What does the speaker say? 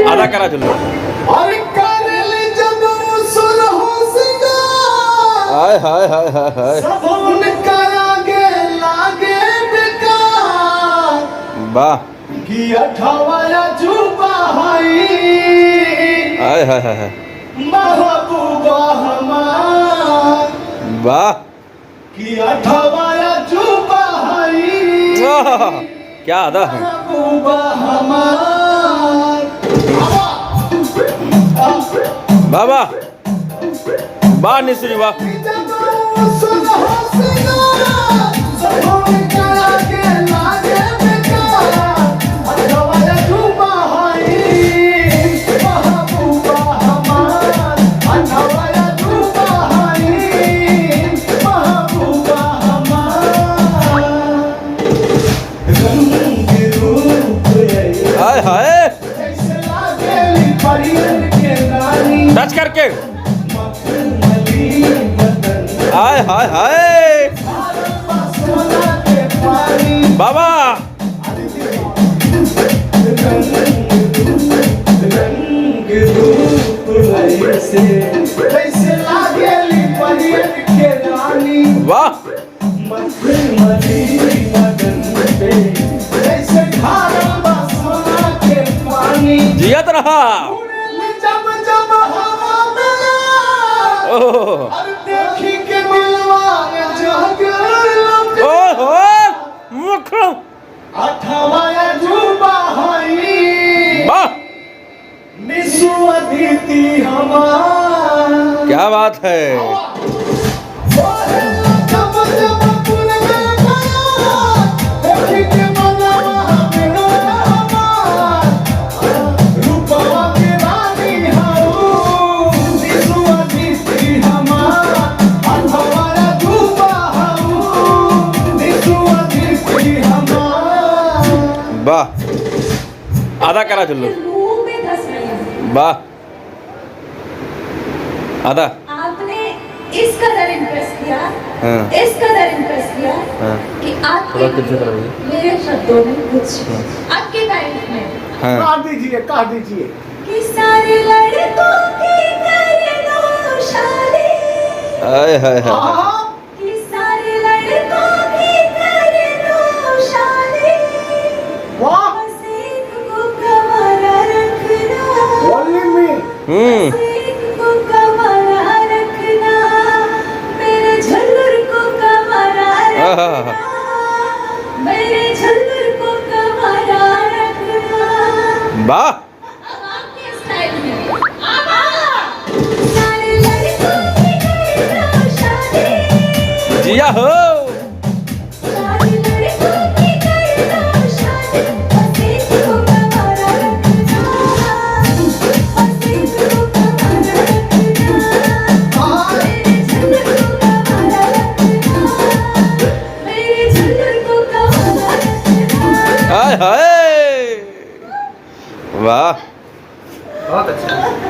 आधा करा चलो। हाय हाय हाय हाय हाय वाह हाय हाय हाय हाय वाह क्या आधा है बाबा वाह निश्री वाह हाय हाय टच करके हाय हाय हाय बाबा वाह जियत रहा क्या बात है वाह आधा करा चलो वाह आधा आपने इस कदर इम्प्रेस किया हाँ। इस कदर इम्प्रेस किया हाँ। कि आपके मेरे शब्दों में कुछ आपके तारीफ में हाँ। काट दीजिए कि सारे लड़कों की कर दो शादी हाय हाय हाय कि सारे लड़कों की कर दो शादी वाह बस एक को कमरा रखना बस एक को कमरा रखना मेरे झल्लर को कमरा रखना मेरे झल्लर को कमरा रखना वाह अब आपके स्टाइल में सारे लड़कों की कर दो शादी जिया हो